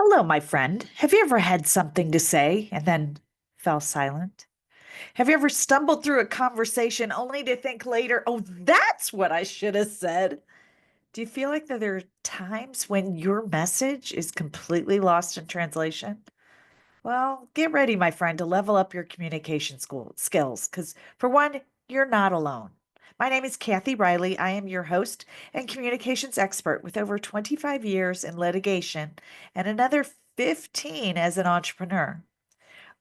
Hello, my friend. Have you ever had something to say and then fell silent? Have you ever stumbled through a conversation only to think later, oh, that's what I should have said? Do you feel like that there are times when your message is completely lost in translation? Well, get ready, my friend, to level up your communication skills because, for one, you're not alone. My name is Kathy Riley. I am your host and communications expert with over 25 years in litigation and another 15 as an entrepreneur.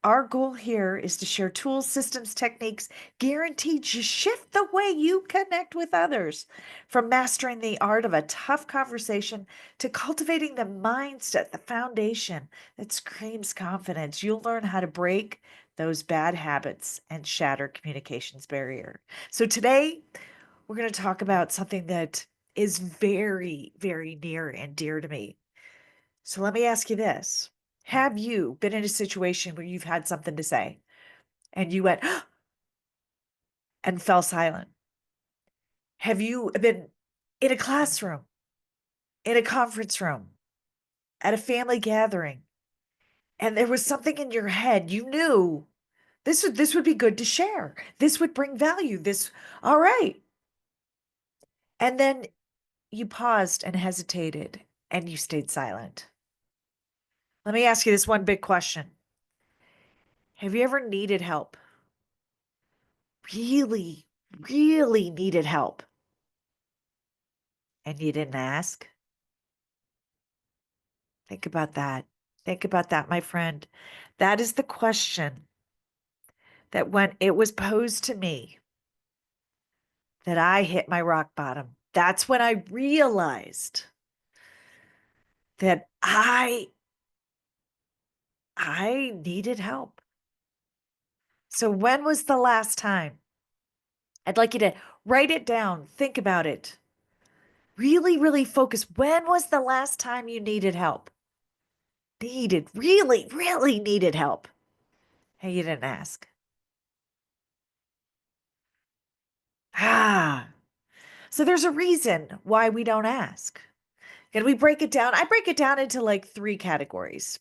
Our goal here is to share tools, systems, techniques guaranteed to shift the way you connect with others. From mastering the art of a tough conversation to cultivating the mindset, the foundation that screams confidence, you'll learn how to break those bad habits and shatter communications barrier. So today, we're going to talk about something that is very, very near and dear to me. So let me ask you this. Have you been in a situation where you've had something to say and you went and fell silent? Have you been in a classroom, in a conference room, at a family gathering, and there was something in your head you knew this would be good to share. This would bring value. This all right. And then you paused and hesitated and you stayed silent. Let me ask you this one big question. Have you ever needed help? Really, really needed help and you didn't ask? Think about that. Think about that, my friend. That is the question that when it was posed to me, that I hit my rock bottom. That's when I realized that I needed help. So when was the last time? I'd like you to write it down, think about it. Really, really focus. When was the last time you needed help? Really, really needed help. Hey, you didn't ask. Ah, so there's a reason why we don't ask. And we break it down. I break it down into like three categories.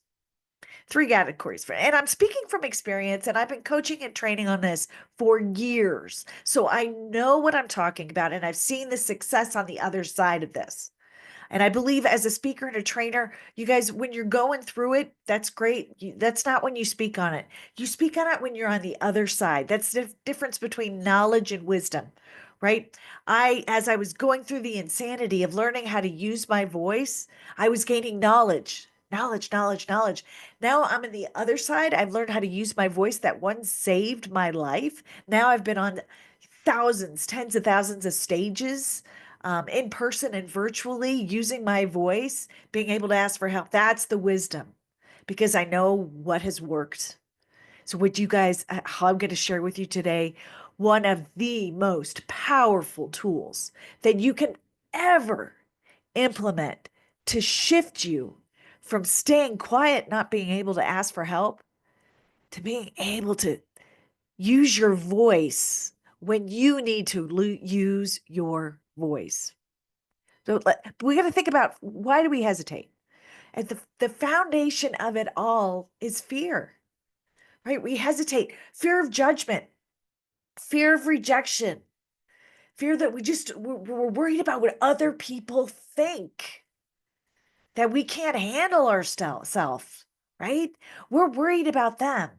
Three categories. And I'm speaking from experience, and I've been coaching and training on this for years. So I know what I'm talking about, and I've seen the success on the other side of this. And I believe as a speaker and a trainer, you guys, when you're going through it, that's great. That's not when you speak on it. You speak on it when you're on the other side. That's the difference between knowledge and wisdom, right? As I was going through the insanity of learning how to use my voice, I was gaining knowledge. Knowledge, knowledge, knowledge. Now I'm on the other side. I've learned how to use my voice that once saved my life. Now I've been on thousands, tens of thousands of stages, in person and virtually, using my voice, being able to ask for help. That's the wisdom because I know what has worked. So, what you guys, how I'm going to share with you today, one of the most powerful tools that you can ever implement to shift you from staying quiet, not being able to ask for help, to being able to use your voice when you need to use your voice. So we got to think about, why do we hesitate? And the foundation of it all is fear, right? We hesitate, fear of judgment, fear of rejection, fear that we're worried about what other people think, that we can't handle ourselves, right? We're worried about them.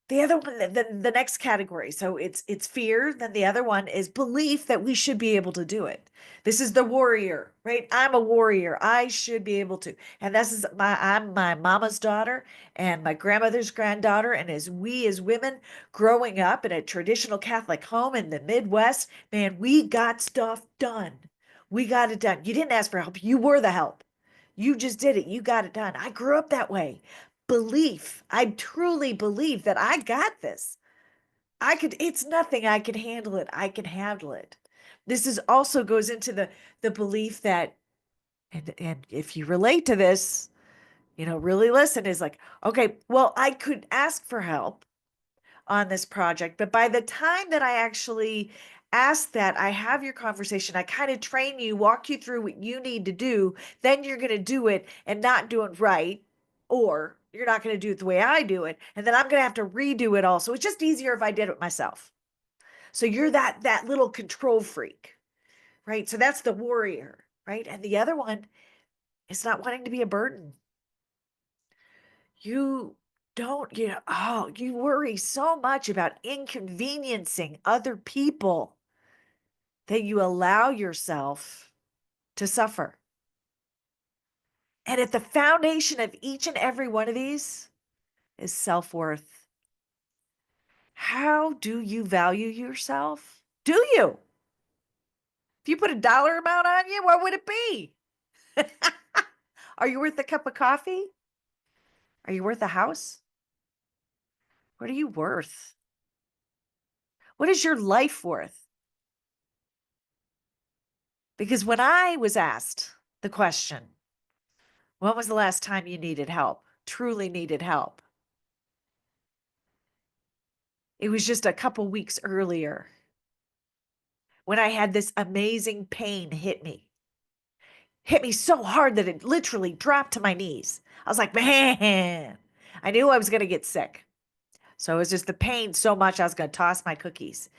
The other one, the next category. So it's fear. Then the other one is belief that we should be able to do it. This is the warrior, right? I'm a warrior. I should be able to. And I'm my mama's daughter and my grandmother's granddaughter. And as women growing up in a traditional Catholic home in the Midwest, man, we got stuff done. We got it done. You didn't ask for help. You were the help. You just did it. You got it done. I grew up that way. Belief. I truly believe that I got this. It's nothing. I can handle it. I can handle it. This is also goes into the belief that, and if you relate to this, really listen, is like, okay, well, I could ask for help on this project, but by the time that I actually ask that. I have your conversation. I kind of train you, walk you through what you need to do. Then you're going to do it and not do it right, or you're not going to do it the way I do it. And then I'm going to have to redo it all. So it's just easier if I did it myself. So you're that little control freak, right? So that's the warrior, right? And the other one is not wanting to be a burden. You don't, you worry so much about inconveniencing other people that you allow yourself to suffer. And at the foundation of each and every one of these is self-worth. How do you value yourself? Do you? If you put a dollar amount on you, what would it be? Are you worth a cup of coffee? Are you worth a house? What are you worth? What is your life worth? Because when I was asked the question, when was the last time you needed help, truly needed help? It was just a couple weeks earlier when I had this amazing pain hit me so hard that it literally dropped to my knees. I was like, man, I knew I was going to get sick. So it was just the pain so much I was going to toss my cookies.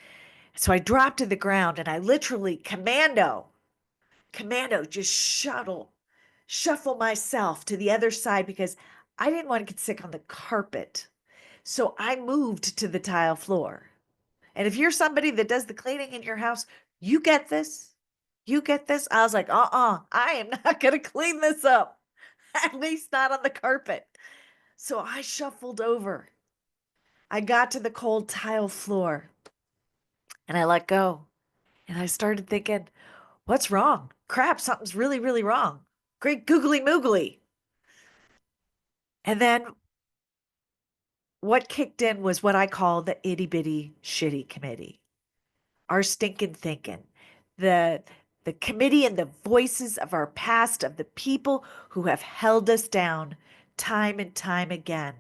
So I dropped to the ground and I literally commando, just shuffle myself to the other side because I didn't want to get sick on the carpet. So I moved to the tile floor. And if you're somebody that does the cleaning in your house, you get this. You get this. I was like, I am not going to clean this up, at least not on the carpet. So I shuffled over. I got to the cold tile floor and I let go. And I started thinking, what's wrong? Crap, something's really, really wrong. Great googly moogly. And then what kicked in was what I call the itty bitty shitty committee, our stinking thinking, the the committee and the voices of our past, of the people who have held us down time and time again.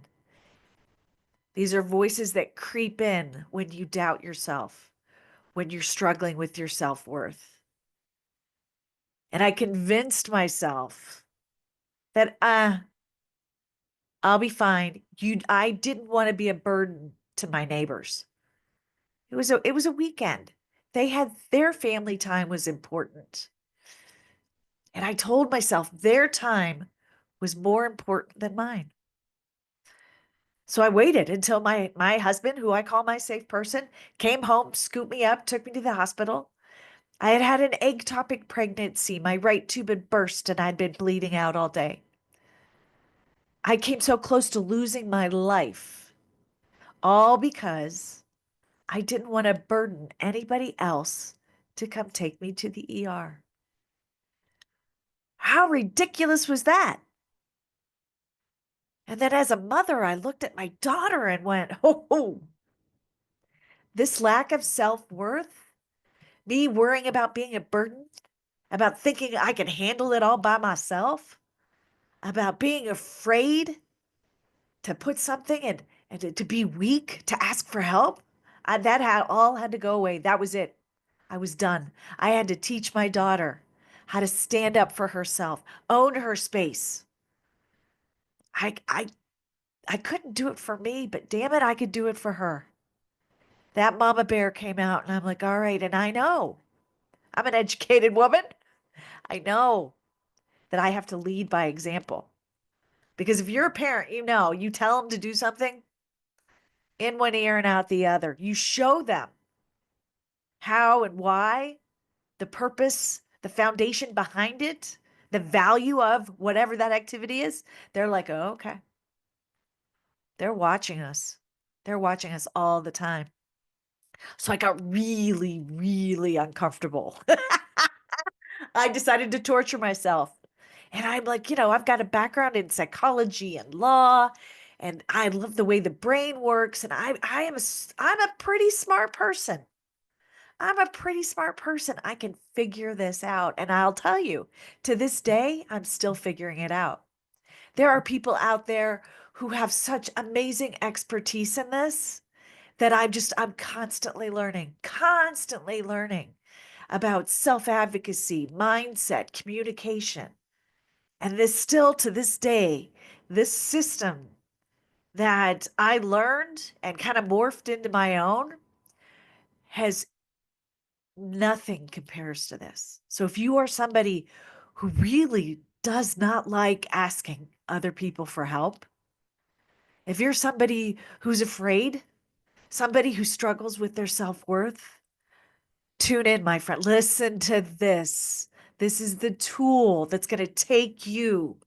These are voices that creep in when you doubt yourself, when you're struggling with your self-worth. And I convinced myself that I'll be fine. I didn't want to be a burden to my neighbors. It was a weekend. They had their family time was important. And I told myself their time was more important than mine. So I waited until my husband, who I call my safe person, came home, scooped me up, took me to the hospital. I had had an ectopic pregnancy. My right tube had burst and I'd been bleeding out all day. I came so close to losing my life, all because I didn't want to burden anybody else to come take me to the ER. How ridiculous was that? And then as a mother, I looked at my daughter and went, oh, this lack of self-worth, me worrying about being a burden, about thinking I can handle it all by myself, about being afraid to put something and to be weak, to ask for help. That all had to go away. That was it. I was done. I had to teach my daughter how to stand up for herself, own her space. I, I, I couldn't do it for me, but damn it, I could do it for her. That mama bear came out and I'm like, all right. And I know I'm an educated woman. I know that I have to lead by example. Because if you're a parent, you tell them to do something in one ear and out the other. You show them how and why, the purpose, the foundation behind it, the value of whatever that activity is. They're like, oh, okay. They're watching us. They're watching us all the time. So I got really, really uncomfortable. I decided to torture myself. And I'm like, I've got a background in psychology and law, and I love the way the brain works. And I'm a pretty smart person. I'm a pretty smart person. I can figure this out. And I'll tell you, to this day, I'm still figuring it out. There are people out there who have such amazing expertise in this that I'm constantly learning about self-advocacy, mindset, communication. And this still to this day, this system that I learned and kind of morphed into my own has nothing compares to this. So if you are somebody who really does not like asking other people for help, if you're somebody who's afraid, somebody who struggles with their self-worth, tune in, my friend. Listen to this. This is the tool that's going to take you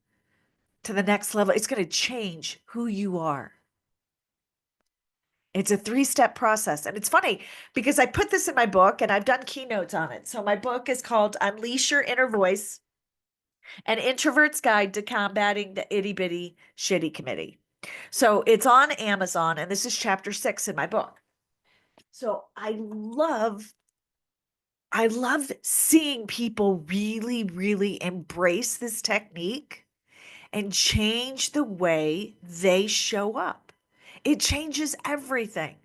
to the next level. It's going to change who you are. It's a 3-step process. And it's funny because I put this in my book and I've done keynotes on it. So my book is called Unleash Your Inner Voice: An Introvert's Guide to Combating the Itty Bitty Shitty Committee. So it's on Amazon, and this is chapter 6 in my book. So I love seeing people really, really embrace this technique and change the way they show up. It changes everything.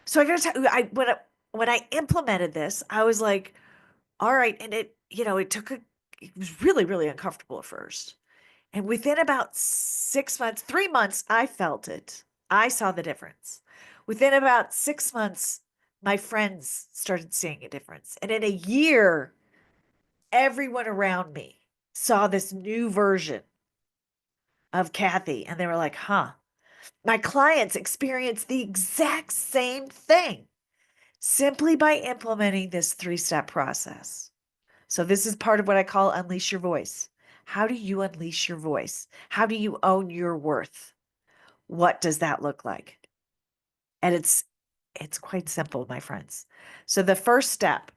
So I gotta tell you, when I implemented this, I was like, all right, and it was really, really uncomfortable at first. And within about 6 months, 3 months, I felt it. I saw the difference. Within about 6 months, my friends started seeing a difference. And in a year, everyone around me saw this new version of Kathy. And they were like, huh. My clients experienced the exact same thing simply by implementing this 3-step process. So this is part of what I call unleash your voice. How do you unleash your voice? How do you own your worth? What does that look like? And it's quite simple, my friends. So the first step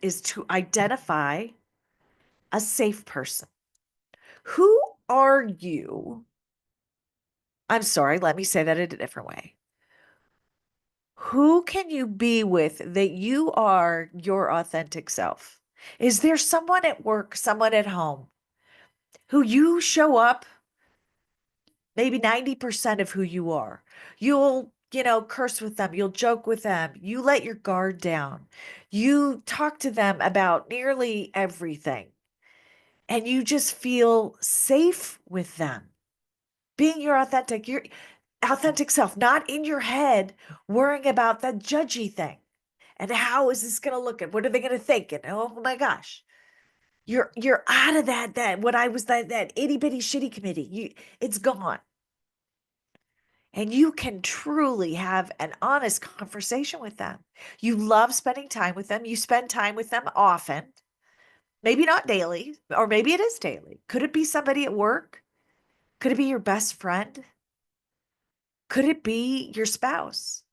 is to identify a safe person. Who are you? I'm sorry, let me say that in a different way. Who can you be with that you are your authentic self? Is there someone at work, someone at home who you show up maybe 90% of who you are? You'll, curse with them, you'll joke with them, you let your guard down, you talk to them about nearly everything, and you just feel safe with them. Being your authentic self, not in your head worrying about that judgy thing. And how is this going to look? And what are they going to think? And oh my gosh, you're out of that what I was that itty bitty shitty committee. It's gone, and you can truly have an honest conversation with them. You love spending time with them. You spend time with them often, maybe not daily, or maybe it is daily. Could it be somebody at work? Could it be your best friend? Could it be your spouse?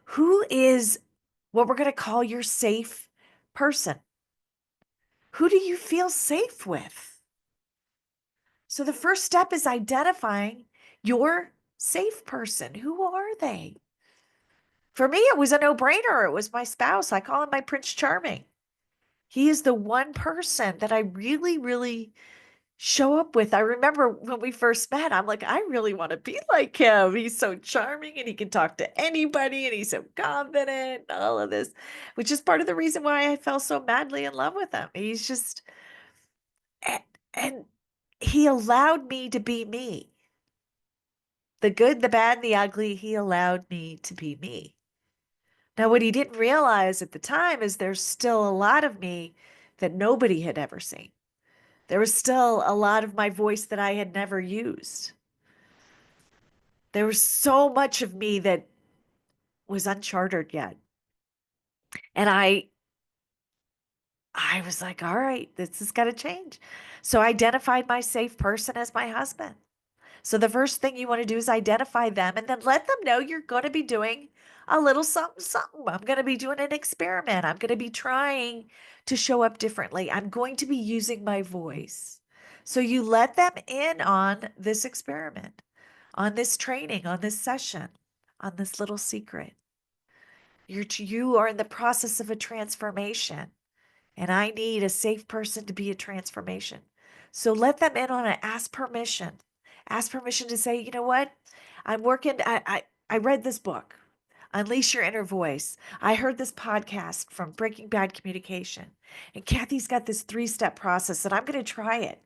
Who is what we're going to call your safe person? Who do you feel safe with? So the first step is identifying your safe person. Who are they? For me, it was a no-brainer. It was my spouse. I call him my Prince Charming. He is the one person that I really, really show up with. I remember when we first met, I'm like, I really want to be like him. He's so charming and he can talk to anybody and he's so confident, all of this, which is part of the reason why I fell so madly in love with him. He's just, and, and he allowed me to be me. The good, the bad, and the ugly, he allowed me to be me. Now, what he didn't realize at the time is there's still a lot of me that nobody had ever seen. There was still a lot of my voice that I had never used. There was so much of me that was uncharted yet. And I was like, all right, this has got to change. So I identified my safe person as my husband. So the first thing you want to do is identify them and then let them know you're going to be doing a little something, something. I'm going to be doing an experiment. I'm going to be trying to show up differently. I'm going to be using my voice. So you let them in on this experiment, on this training, on this session, on this little secret. You are in the process of a transformation, and I need a safe person to be a transformation. So let them in on it. Ask permission. Ask permission to say, you know what? I'm working, I read this book, Unleash Your Inner Voice. I heard this podcast from Breaking Bad Communication. And Kathy's got this 3-step process, and I'm going to try it.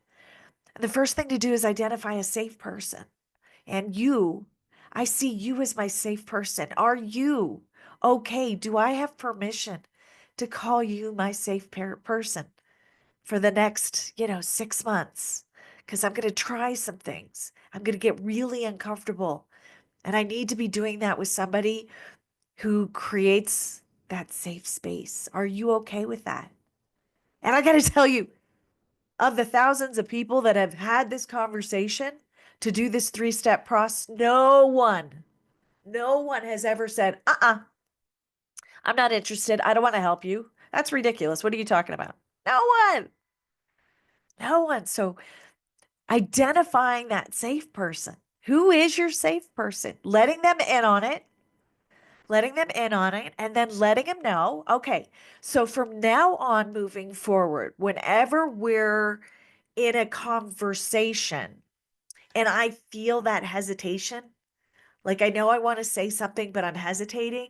And the first thing to do is identify a safe person. And you, I see you as my safe person. Are you okay? Do I have permission to call you my safe person for the next, 6 months? Because I'm going to try some things. I'm going to get really uncomfortable. And I need to be doing that with somebody who creates that safe space. Are you okay with that? And I got to tell you, of the thousands of people that have had this conversation to do this 3-step process, no one has ever said, I'm not interested. I don't want to help you. That's ridiculous. What are you talking about? No one. No one. So identifying that safe person. Who is your safe person? Letting them in on it, and then letting them know, okay, so from now on moving forward, whenever we're in a conversation and I feel that hesitation, like I know I want to say something, but I'm hesitating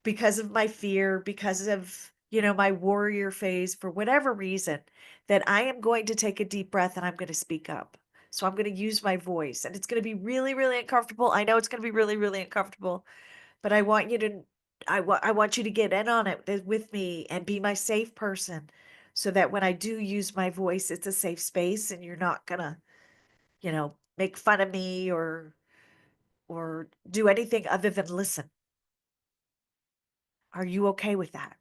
because of my fear, because of, my warrior phase, for whatever reason, that I am going to take a deep breath and I'm going to speak up. So I'm going to use my voice, and it's going to be really, really uncomfortable. I know it's going to be really, really uncomfortable, but I want you to get in on it with me and be my safe person so that when I do use my voice, it's a safe space and you're not gonna, make fun of me or do anything other than listen. Are you okay with that?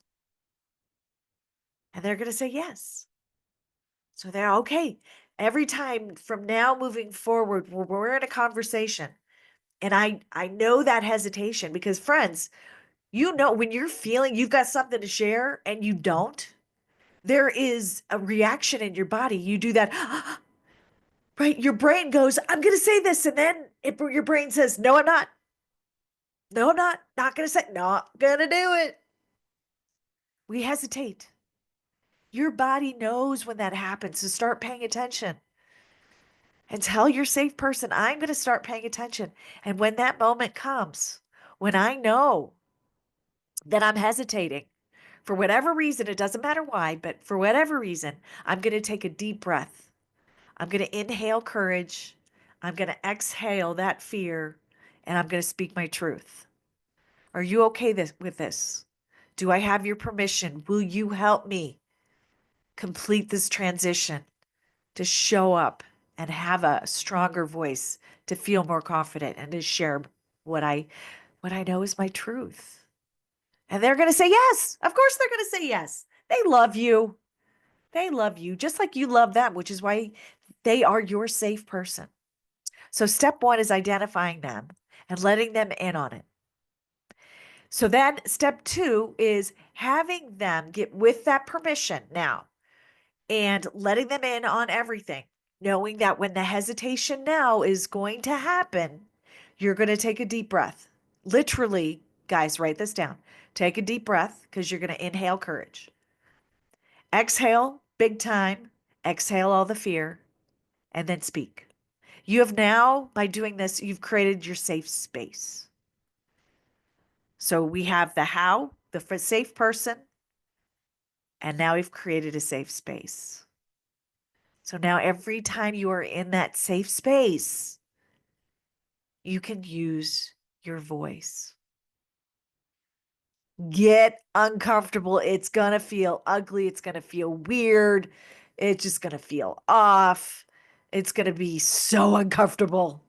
And they're gonna say yes. So they're okay. Every time from now moving forward, we're in a conversation, and I know that hesitation because friends, when you're feeling you've got something to share and you don't, there is a reaction in your body. You do that, right? Your brain goes, I'm going to say this. And then your brain says, no, I'm not. No, I'm not going to say, not going to do it. We hesitate. Your body knows when that happens. So start paying attention and tell your safe person, I'm going to start paying attention. And when that moment comes, when I know that I'm hesitating, for whatever reason, it doesn't matter why, but for whatever reason, I'm going to take a deep breath. I'm going to inhale courage. I'm going to exhale that fear, and I'm going to speak my truth. Are you okay with this? Do I have your permission? Will you help me complete this transition to show up and have a stronger voice, to feel more confident and to share what I what I know is my truth? And they're going to say yes. Of course they're going to say yes. They love you. They love you just like you love them, which is why they are your safe person. So step 1 is identifying them and letting them in on it. So then step 2 is having them get with that permission now and letting them in on everything, knowing that when the hesitation now is going to happen, you're going to take a deep breath. Literally, guys, write this down. Take a deep breath because you're going to inhale courage. Exhale, big time. Exhale all the fear and then speak. You have now, by doing this, you've created your safe space. So we have the how, the safe person, and now we've created a safe space. So now every time you are in that safe space, you can use your voice. Get uncomfortable. It's going to feel ugly. It's going to feel weird. It's just going to feel off. It's going to be so uncomfortable.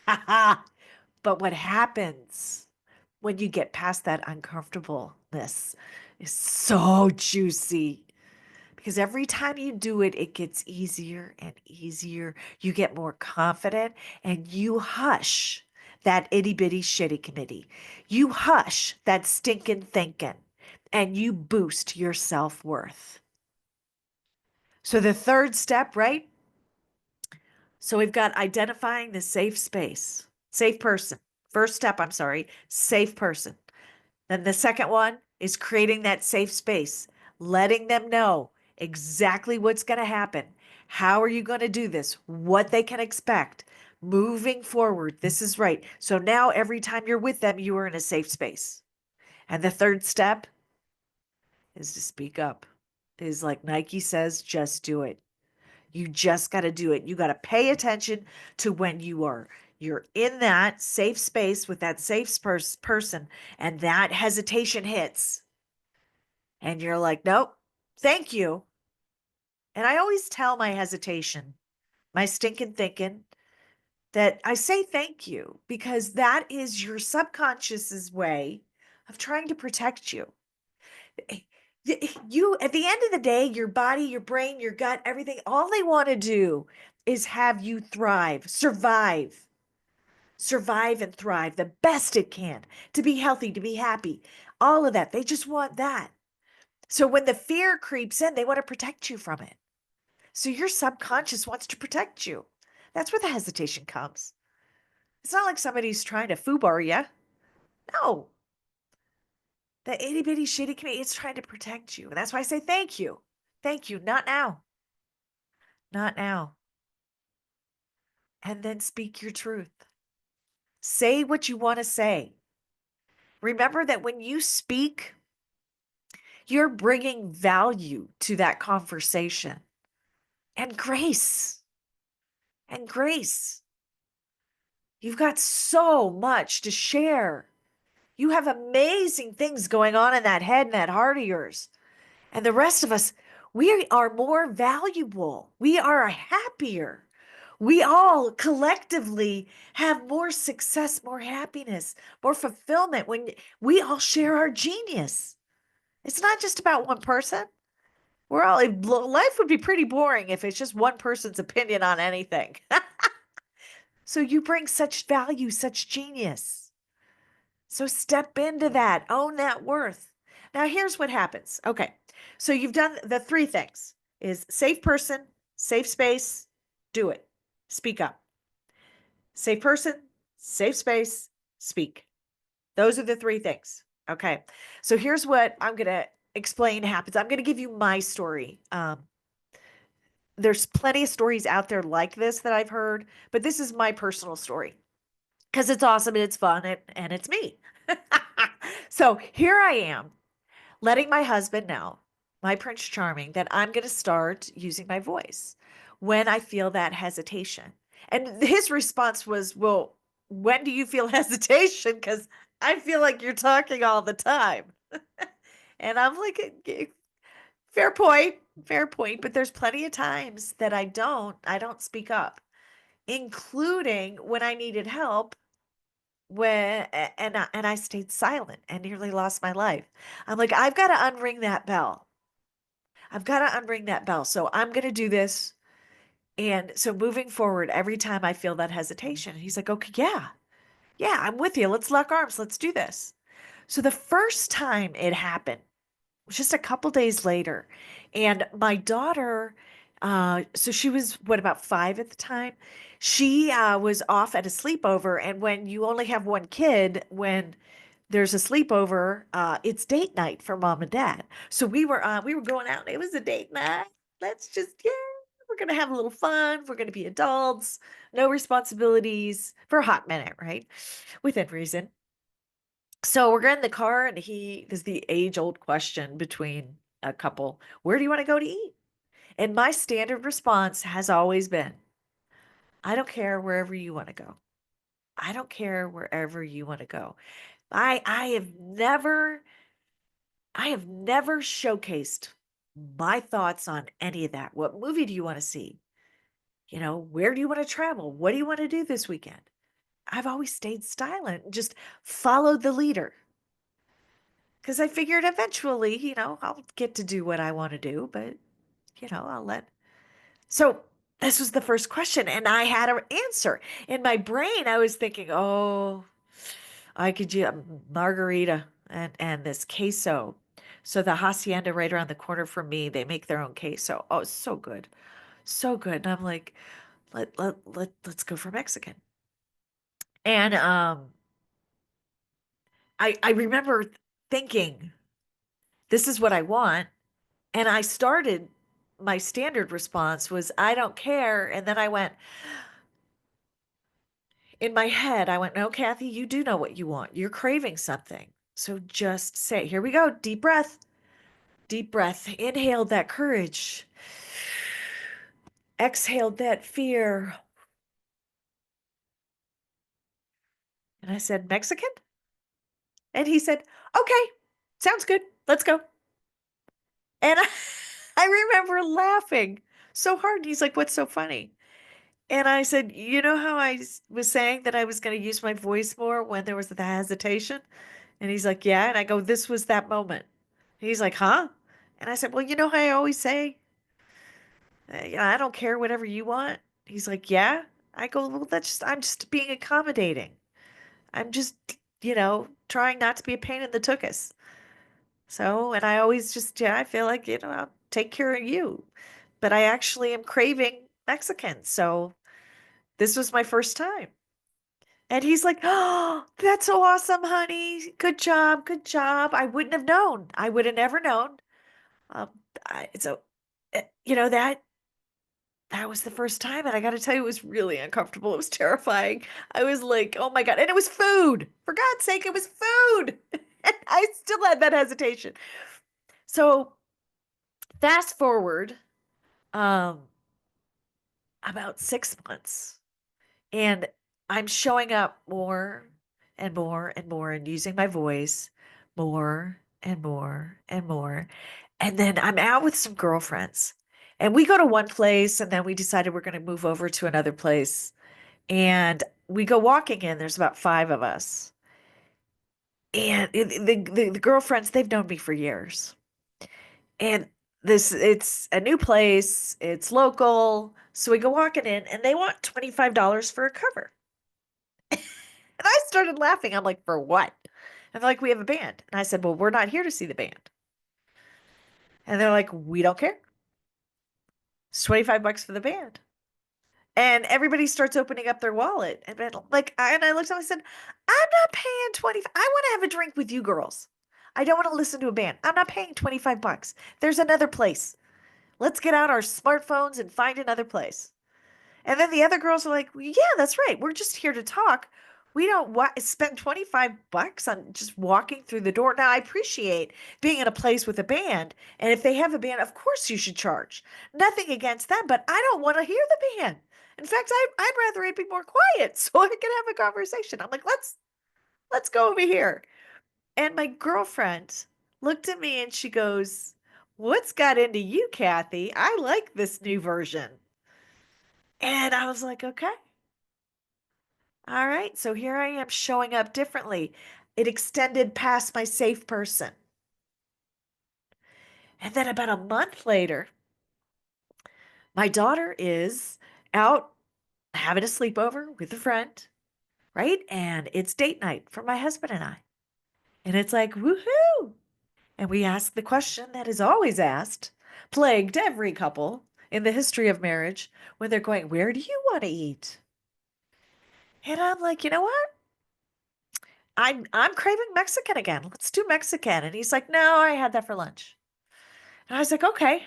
But what happens when you get past that uncomfortableness is so juicy because every time you do it, it gets easier and easier. You get more confident and you hush that itty bitty shitty committee. You hush that stinking thinking and you boost your self worth. So the third step, right? So we've got identifying the safe space, safe person. First step, I'm sorry, safe person. Then the second one is creating that safe space, letting them know exactly what's going to happen. How are you going to do this? What they can expect. Moving forward, this is right. So now every time you're with them, you are in a safe space. And the third step is to speak up. Is like Nike says, just do it. You just got to do it. You got to pay attention to when you're in that safe space with that safe person and that hesitation hits and you're like, "Nope. Thank you." And I always tell my hesitation, my stinking thinking, that I say thank you because that is your subconscious's way of trying to protect you. Eh, You, at the end of the day, your body, your brain, your gut, everything, all they want to do is have you thrive, survive and thrive the best it can, to be healthy, to be happy, all of that. They just want that. So when the fear creeps in, they want to protect you from it. So your subconscious wants to protect you. That's where the hesitation comes. It's not like somebody's trying to foobar you. No, the itty bitty shitty committee is trying to protect you. And that's why I say thank you. Thank you. Not now. Not now. And then speak your truth. Say what you want to say. Remember that when you speak, you're bringing value to that conversation and grace and grace. You've got so much to share. You have amazing things going on in that head and that heart of yours. And the rest of us, we are more valuable. We are happier. We all collectively have more success, more happiness, more fulfillment when we all share our genius. It's not just about one person. Life would be pretty boring if it's just one person's opinion on anything. So you bring such value, such genius. So step into that, own that worth. Now here's what happens. Okay. So you've done the three things is safe person, safe space, do it. Speak up. Safe person, safe space, speak. Those are the three things. Okay. So here's what I'm going to explain happens. I'm going to give you my story. There's plenty of stories out there like this that I've heard, but this is my personal story because it's awesome and it's fun and it's me. So here I am letting my husband know, my Prince Charming, that I'm going to start using my voice when I feel that hesitation. And his response was, "Well, when do you feel hesitation? Because I feel like you're talking all the time." And I'm like, fair point, fair point. But there's plenty of times that I don't speak up, including when I needed help and I stayed silent and nearly lost my life. I'm like, I've got to unring that bell. I've got to unring that bell. So I'm going to do this. And so moving forward, every time I feel that hesitation, he's like, okay, yeah, yeah, I'm with you. Let's lock arms. Let's do this. So the first time it happened was just a couple days later. And my daughter, so she was what, about 5 at the time? She was off at a sleepover. And when you only have one kid, when there's a sleepover, it's date night for mom and dad. So we were going out. It was a date night. Let's just, yeah, we're gonna have a little fun. We're gonna be adults, no responsibilities for a hot minute, right? Within reason. So we're in the car, and there's the age-old question between a couple: where do you want to go to eat? And my standard response has always been, I don't care wherever you want to go. I don't care wherever you want to go. I have never showcased my thoughts on any of that. What movie do you want to see? Where do you want to travel? What do you want to do this weekend? I've always stayed silent and just followed the leader because I figured eventually, I'll get to do what I want to do, but, I'll let. So this was the first question, and I had an answer. In my brain, I was thinking, oh, I could do margarita and this queso. So the hacienda right around the corner from me, they make their own queso. Oh, it's so good. So good. And I'm like, let's go for Mexican. And I remember thinking, this is what I want. And I started, my standard response was, I don't care. And then I went, In my head, I went, no, Kathy, you do know what you want. You're craving something. So just say, here we go. Deep breath. Deep breath. Inhaled that courage. Exhaled that fear. And I said, Mexican? And he said, okay, sounds good. Let's go. And I remember laughing so hard. He's like, what's so funny? And I said, you know how was saying that I was going to use my voice more when there was the hesitation? And he's like, yeah. And I go, this was that moment. He's like, huh? And I said, well, you know how I always say, I don't care whatever you want. He's like, yeah. I go, well, I'm just being accommodating. I'm just, trying not to be a pain in the tuchus. So, and I always just, yeah, I feel like, I'll take care of you. But I actually am craving Mexican. So this was my first time. And he's like, oh, that's so awesome, honey. Good job. Good job. I wouldn't have known. I would have never known. Um, so, that was the first time. And I got to tell you, it was really uncomfortable. It was terrifying. I was like, oh my God. And it was food. For God's sake, it was food. And I still had that hesitation. So fast forward um, about 6 months. And I'm showing up more and more and more and using my voice more and more and more. And then I'm out with some girlfriends. And we go to one place and then we decided we're going to move over to another place. And we go walking in, there's about five of us. And the girlfriends, they've known me for years. And it's a new place, it's local. So we go walking in and they want $25 for a cover. And I started laughing. I'm like, for what? And they're like, we have a band. And I said, well, we're not here to see the band. And they're like, we don't care. It's 25 bucks for the band. And everybody starts opening up their wallet. And and I looked at them and I said, I'm not paying 25. I want to have a drink with you girls. I don't want to listen to a band. I'm not paying 25 bucks. There's another place. Let's get out our smartphones and find another place. And then the other girls are like, well, yeah, that's right. We're just here to talk. We don't spend 25 bucks on just walking through the door. Now, I appreciate being in a place with a band. And if they have a band, of course you should charge. Nothing against that, but I don't want to hear the band. In fact, I'd rather it be more quiet so I can have a conversation. I'm like, let's go over here. And my girlfriend looked at me and she goes, what's got into you, Kathy? I like this new version. And I was like, okay. All right, so here I am showing up differently. It extended past my safe person. And then about a month later, my daughter is out having a sleepover with a friend, right? And it's date night for my husband and I. And it's like, woohoo. And we ask the question that is always asked, plagued every couple in the history of marriage when they're going, where do you want to eat? And I'm like, you know what? I'm craving Mexican again. Let's do Mexican. And he's like, no, I had that for lunch. And I was like, okay.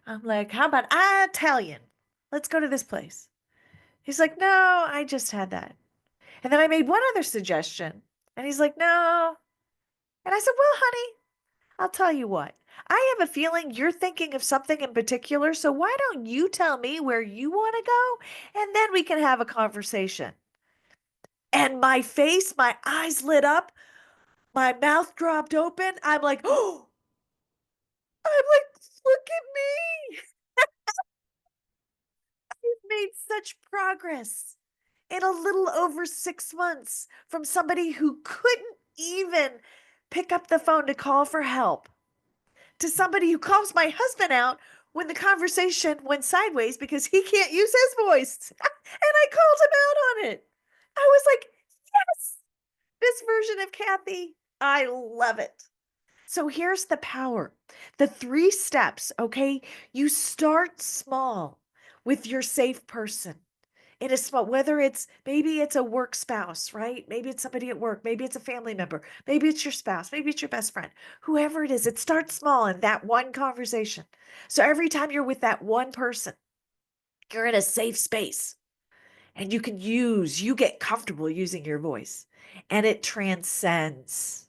I'm like, how about Italian? Let's go to this place. He's like, no, I just had that. And then I made one other suggestion. And he's like, no. And I said, well, honey, I'll tell you what. I have a feeling you're thinking of something in particular. So why don't you tell me where you want to go? And then we can have a conversation. And my face, my eyes lit up. My mouth dropped open. I'm like, oh, I'm like, look at me. You've made such progress in a little over 6 months from somebody who couldn't even pick up the phone to call for help to somebody who calls my husband out when the conversation went sideways because he can't use his voice. And I called him out on it. I was like, yes, this version of Kathy, I love it. So here's the power. The 3 steps, okay? You start small with your safe person. In a small, whether maybe it's a work spouse, right? Maybe it's somebody at work, maybe it's a family member, maybe it's your spouse, maybe it's your best friend, whoever it is, it starts small in that one conversation. So every time you're with that one person, you're in a safe space. And you get comfortable using your voice, and it transcends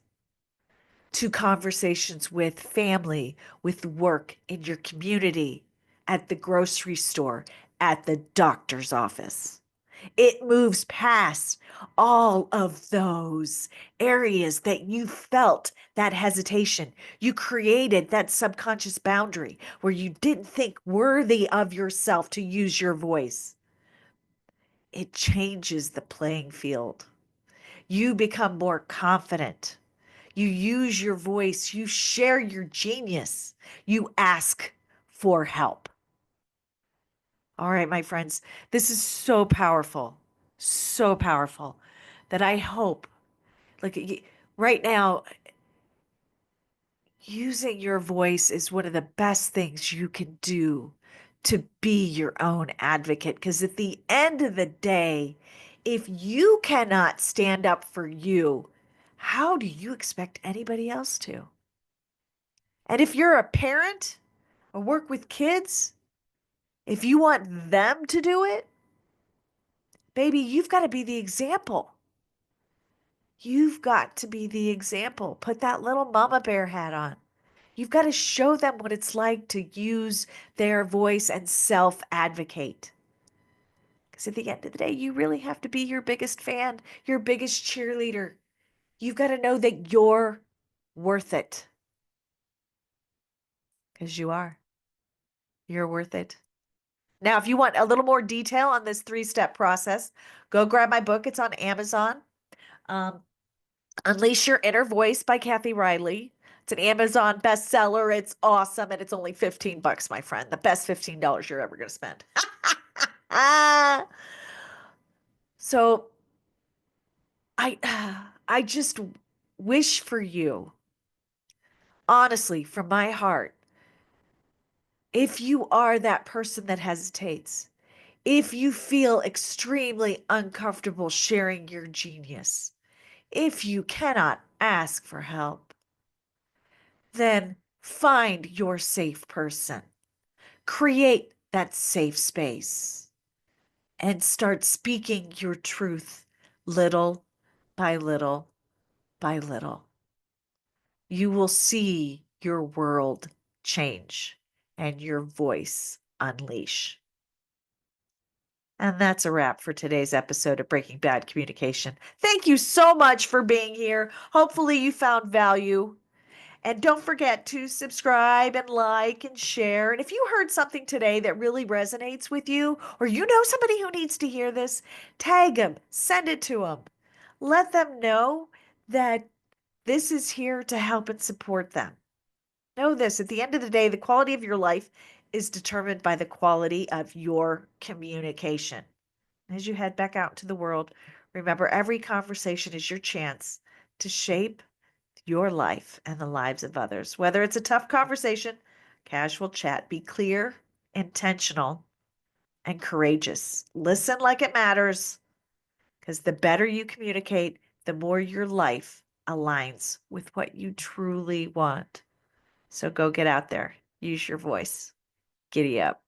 to conversations with family, with work, in your community, at the grocery store, at the doctor's office. It moves past all of those areas that you felt that hesitation. You created that subconscious boundary where you didn't think worthy of yourself to use your voice. It changes the playing field. You become more confident. You use your voice. You share your genius. You ask for help. All right, my friends, this is so powerful that I hope, like right now, using your voice is one of the best things you can do to be your own advocate. Because at the end of the day, if you cannot stand up for you, how do you expect anybody else to? And if you're a parent or work with kids, if you want them to do it, baby, you've got to be the example. You've got to be the example. Put that little mama bear hat on. You've got to show them what it's like to use their voice and self advocate. Because at the end of the day, you really have to be your biggest fan, your biggest cheerleader. You've got to know that you're worth it. Because you are. You're worth it. Now, if you want a little more detail on this 3-step process, go grab my book. It's on Amazon. Um, Unleash Your Inner Voice by Kathy Riley. It's an Amazon bestseller. It's awesome. And it's only 15 bucks, my friend. The best $15 you're ever going to spend. So I, I just wish for you, honestly, from my heart, if you are that person that hesitates, if you feel extremely uncomfortable sharing your genius, if you cannot ask for help, then find your safe person. Create that safe space and start speaking your truth little by little by little. You will see your world change and your voice unleash. And that's a wrap for today's episode of Breaking Bad Communication. Thank you so much for being here. Hopefully, you found value. And don't forget to subscribe and like and share. And if you heard something today that really resonates with you, or you know somebody who needs to hear this, tag them, send it to them. Let them know that this is here to help and support them. Know this, at the end of the day, the quality of your life is determined by the quality of your communication. As you head back out to the world, remember every conversation is your chance to shape your life and the lives of others. Whether it's a tough conversation, casual chat, be clear, intentional, and courageous. Listen like it matters, because the better you communicate, the more your life aligns with what you truly want. So go get out there, use your voice, giddy up.